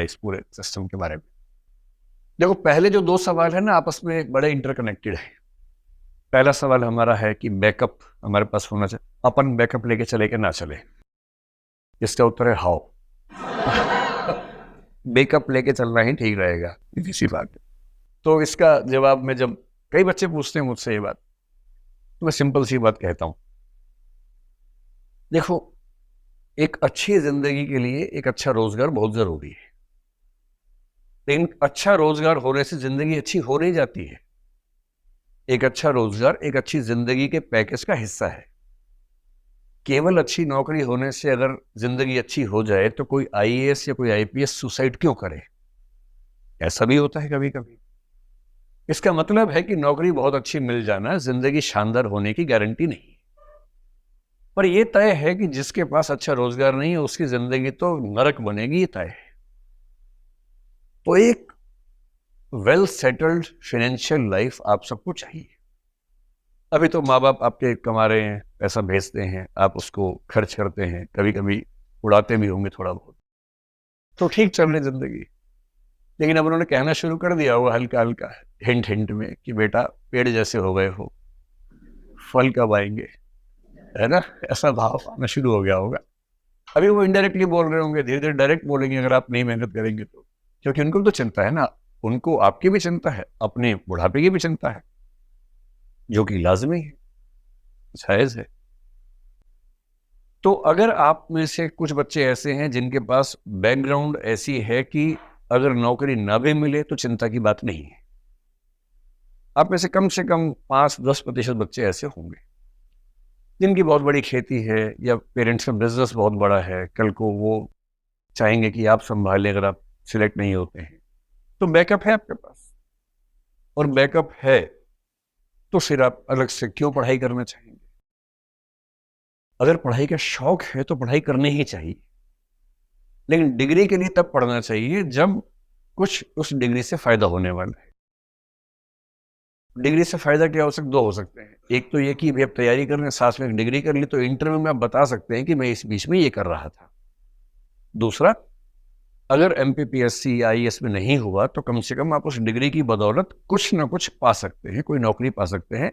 इस पूरे सिस्टम के बारे में। देखो, पहले जो दो सवाल है ना, आपस में बड़े इंटरकनेक्टेड है। पहला सवाल हमारा है कि बैकअप हमारे पास होना चाहिए, अपन बैकअप लेके चले कि ना चले। इसका उत्तर है हाउ। बैकअप लेके चलना ही ठीक रहेगा, इसी बात है। तो इसका जवाब में, जब कई बच्चे पूछते हैं मुझसे ये बात, तो मैं सिंपल सी बात कहता हूं। देखो, एक अच्छी जिंदगी के लिए एक अच्छा रोजगार बहुत जरूरी है, लेकिन अच्छा रोजगार होने से जिंदगी अच्छी हो नहीं जाती है। एक अच्छा रोजगार एक अच्छी जिंदगी के पैकेज का हिस्सा है। केवल अच्छी नौकरी होने से अगर जिंदगी अच्छी हो जाए तो कोई आईएएस या कोई आईपीएस सुसाइड क्यों करे? ऐसा भी होता है कभी कभी। इसका मतलब है कि नौकरी बहुत अच्छी मिल जाना जिंदगी शानदार होने की गारंटी नहीं। पर यह तय है कि जिसके पास अच्छा रोजगार नहीं है उसकी जिंदगी तो नरक बनेगी, ये तय है। तो एक वेल सेटल्ड फाइनेंशियल लाइफ आप सबको चाहिए। अभी तो माँ बाप आपके कमा रहे हैं, पैसा भेजते हैं, आप उसको खर्च करते हैं, कभी कभी उड़ाते भी होंगे थोड़ा बहुत, तो ठीक चल रही जिंदगी। लेकिन अब उन्होंने कहना शुरू कर दिया होगा हल्का हल्का, हिंट हिंट में, कि बेटा पेड़ जैसे हो गए हो, फल कब आएंगे, है ना? ऐसा भाव आना शुरू हो गया होगा। अभी वो इनडायरेक्टली बोल रहे होंगे, धीरे धीरे डायरेक्ट बोलेंगे अगर आप नहीं मेहनत करेंगे तो। क्योंकि उनको तो चिंता है ना, उनको आपकी भी चिंता है, अपने बुढ़ापे की भी चिंता है, जो कि लाजमी है, जायज है। तो अगर आप में से कुछ बच्चे ऐसे हैं जिनके पास बैकग्राउंड ऐसी है कि अगर नौकरी ना भी मिले तो चिंता की बात नहीं है, आप में से कम 5-10% बच्चे ऐसे होंगे जिनकी बहुत बड़ी खेती है या पेरेंट्स का बिजनेस बहुत बड़ा है, कल को वो चाहेंगे कि आप संभालें अगर आप सिलेक्ट नहीं होते हैं, तो बैकअप है आपके पास। और बैकअप है तो फिर आप अलग से क्यों पढ़ाई करना चाहेंगे? अगर पढ़ाई का शौक है तो पढ़ाई करनी ही चाहिए, लेकिन डिग्री के लिए तब पढ़ना चाहिए जब कुछ उस डिग्री से फायदा होने वाला है। डिग्री से फायदा क्या हो सकता? दो हो सकते हैं। एक तो ये कि भाई आप तैयारी कर रहे हैं, साथ में एक डिग्री कर ली, तो इंटरव्यू में आप बता सकते हैं कि मैं इस बीच में ये कर रहा था। दूसरा, अगर एमपीपीएससी या आईएएस में नहीं हुआ तो कम से कम आप उस डिग्री की बदौलत कुछ ना कुछ पा सकते हैं, कोई नौकरी पा सकते हैं।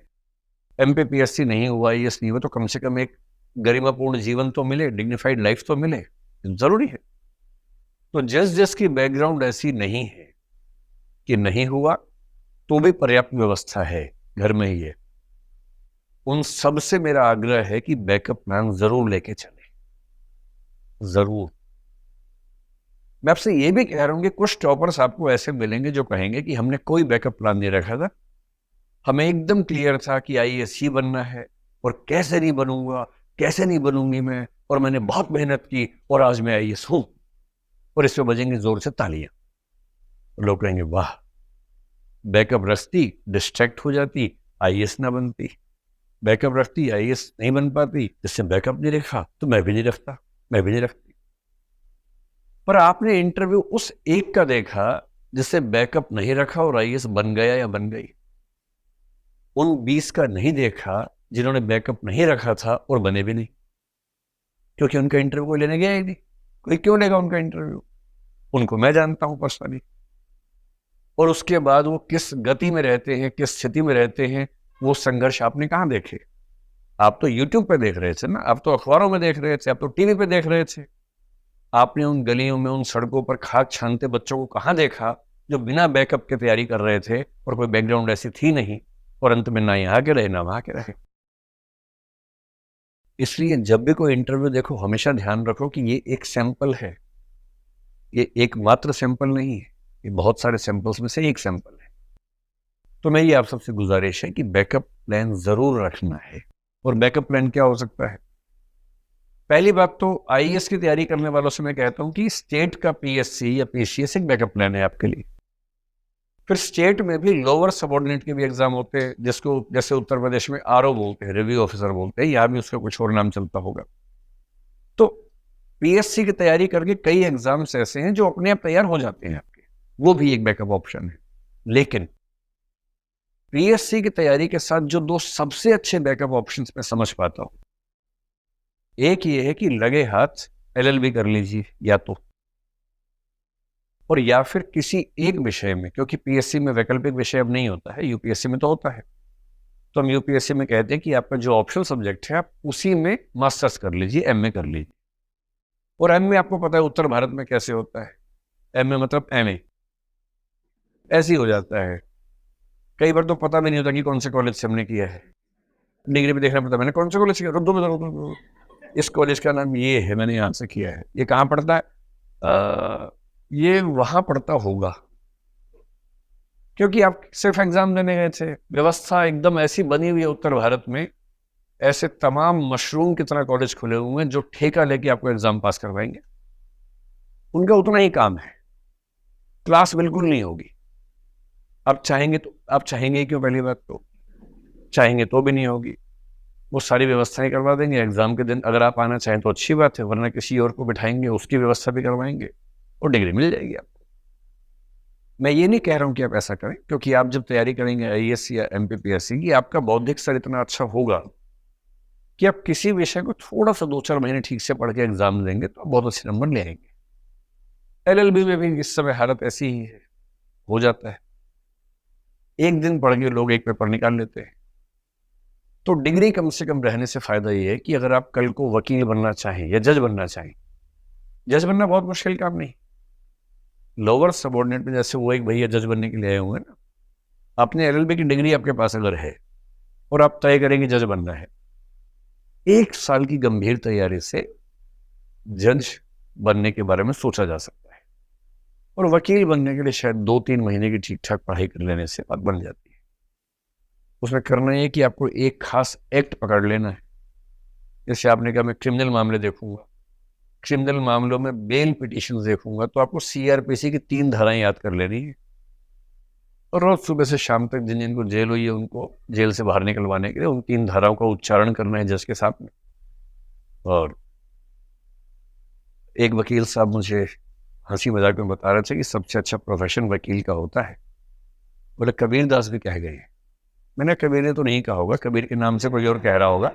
एमपीपीएससी नहीं हुआ, आईएएस नहीं हुआ, तो कम से कम एक गरिमापूर्ण जीवन तो मिले, डिग्निफाइड लाइफ तो मिले, जरूरी है। तो जिसकी बैकग्राउंड ऐसी नहीं है कि नहीं हुआ तो भी पर्याप्त व्यवस्था है, घर में ही है, उन सब से मेरा आग्रह है कि बैकअप प्लान जरूर लेके चले, जरूर। मैं आपसे ये भी कह रहा हूं कि कुछ टॉपर्स आपको ऐसे मिलेंगे जो कहेंगे कि हमने कोई बैकअप प्लान नहीं रखा था, हमें एकदम क्लियर था कि आईएएस ही बनना है, और कैसे नहीं बनूंगा, कैसे नहीं बनूंगी मैं, और मैंने बहुत मेहनत की और आज मैं आईएएस हूं। और इस पे बजेंगे जोर से तालियां, लोग कहेंगे वाह, बैकअप रखती डिस्ट्रैक्ट हो जाती, आईएएस ना बनती, बैकअप रखती आईएएस नहीं बन पाती, जिससे बैकअप नहीं रखा तो मैं भी नहीं रखता, मैं भी नहीं रखती। पर आपने इंटरव्यू उस एक का देखा जिससे बैकअप नहीं रखा और आईएएस बन गया या बन गई। उन 20 का नहीं देखा जिन्होंने बैकअप नहीं रखा था और बने भी नहीं, क्योंकि उनका इंटरव्यू कोई लेने गया ही नहीं। कोई क्यों लेगा उनका इंटरव्यू? उनको मैं जानता हूं पर्सनली। और उसके बाद वो किस गति में रहते हैं, किस स्थिति में रहते हैं, वो संघर्ष आपने कहां देखे? आप तो यूट्यूब पे देख रहे थे ना, आप तो अखबारों में देख रहे थे, आप तो टीवी पे देख रहे थे। आपने उन गलियों में, उन सड़कों पर खाक छानते बच्चों को कहां देखा जो बिना बैकअप के तैयारी कर रहे थे और कोई बैकग्राउंड ऐसी थी नहीं, और अंत में ना यहाँ के रहे ना वहां के रहे। इसलिए जब भी कोई इंटरव्यू देखो, हमेशा ध्यान रखो कि ये एक सैंपल है, ये एकमात्र सैंपल नहीं है, ये बहुत सारे सैंपल्स में से एक सैंपल है। तो मेरी आप सबसे गुजारिश है कि बैकअप प्लान जरूर रखना है। और बैकअप प्लान क्या हो सकता है? पहली बात तो आईएएस की तैयारी करने वालों से मैं कहता हूं कि स्टेट का पीएससी या पीसीएस एक बैकअप प्लान है आपके लिए। फिर स्टेट में भी लोअर सबऑर्डिनेट के भी एग्जाम होते हैं, जिसको जैसे उत्तर प्रदेश में आरओ बोलते हैं, रिव्यू ऑफिसर बोलते हैं, यहाँ भी उसका कुछ और नाम चलता होगा। तो पीएससी की तैयारी करके कई एग्जाम्स ऐसे हैं जो अपने आप तैयार हो जाते हैं आपके, वो भी एक बैकअप ऑप्शन है। लेकिन पीएससी की तैयारी के साथ जो दो सबसे अच्छे बैकअप ऑप्शंस मैं समझ पाता हूं, एक ये है कि लगे हाथ एलएलबी कर लीजिए, या तो और या फिर किसी एक विषय में, क्योंकि पीएससी में वैकल्पिक विषय अब नहीं होता है, यूपीएससी में तो होता है। तो हम यूपीएससी में कहते हैं कि आपका जो ऑप्शनल सब्जेक्ट है आप उसी में मास्टर्स कर लीजिए, एमए कर लीजिए। और एमए आपको पता है उत्तर भारत में कैसे होता है, एमए मतलब एमए, ऐसे ही हो जाता है। कई बार तो पता भी नहीं होता कि कौन से कॉलेज से हमने किया है, डिग्री भी देखना पड़ता है मैंने कौन से कॉलेज से किया, रुक दो रुक दो, रुक दो, इस कॉलेज का नाम ये है, मैंने यहाँ से किया है। ये कहाँ पड़ता है? ये वहां पड़ता होगा, क्योंकि आप सिर्फ एग्जाम देने गए थे। व्यवस्था एकदम ऐसी बनी हुई है उत्तर भारत में, ऐसे तमाम मशरूम की तरह कॉलेज खुले हुए हैं जो ठेका लेके आपको एग्जाम पास करवाएंगे। उनका उतना ही काम है, क्लास बिल्कुल नहीं होगी। आप चाहेंगे क्यों? पहली बात तो चाहेंगे तो भी नहीं होगी। वो सारी व्यवस्थाएं करवा देंगे एग्जाम के दिन, अगर आप आना चाहें तो अच्छी बात है, वरना किसी और को बिठाएंगे, उसकी व्यवस्था भी करवाएंगे और डिग्री मिल जाएगी आपको। मैं ये नहीं कह रहा हूं कि आप ऐसा करें, क्योंकि आप जब तैयारी करेंगे आईएएस या एमपीपीएससी की, आपका बौद्धिक स्तर इतना अच्छा होगा कि आप किसी विषय को थोड़ा सा 2-4 महीने ठीक से पढ़ के एग्जाम देंगे तो आप बहुत अच्छे नंबर ले आएंगे। एलएलबी में भी इस समय हालत ऐसी ही है, हो जाता है, एक दिन पढ़ के लोग एक पेपर निकाल लेते हैं। तो डिग्री कम से कम रहने से फायदा ये है कि अगर आप कल को वकील बनना चाहें या जज बनना चाहें, जज बनना बहुत मुश्किल काम नहीं। लोअर सबऑर्डिनेट में जैसे वो एक भैया जज बनने के लिए आए हुए हैं ना, अपने एलएलबी की डिग्री आपके पास अगर है और आप तय करेंगे जज बनना है, 1 साल की गंभीर तैयारी से जज बनने के बारे में सोचा जा सकता है। और वकील बनने के लिए शायद 2-3 महीने की ठीक ठाक पढ़ाई कर लेने से बात बन जाती है। उसमें करना ये कि आपको एक खास एक्ट पकड़ लेना है। जैसे आपने कहा मैं क्रिमिनल मामले देखूंगा, क्रिमिनल मामलों में बेल पिटिशन देखूंगा, तो आपको सीआरपीसी की 3 धाराएं याद कर लेनी है और रोज सुबह से शाम तक जिन जिनको जेल हुई है उनको जेल से बाहर निकलवाने के लिए उन 3 धाराओं का उच्चारण करना है जज के सामने। और एक वकील साहब मुझे हंसी मजाक में बता रहे थे कि सबसे अच्छा प्रोफेशन वकील का होता है। बोले कबीर दास भी कह गए। मैंने कबीर ने तो नहीं कहा होगा, कबीर के नाम से कोई और कह रहा होगा,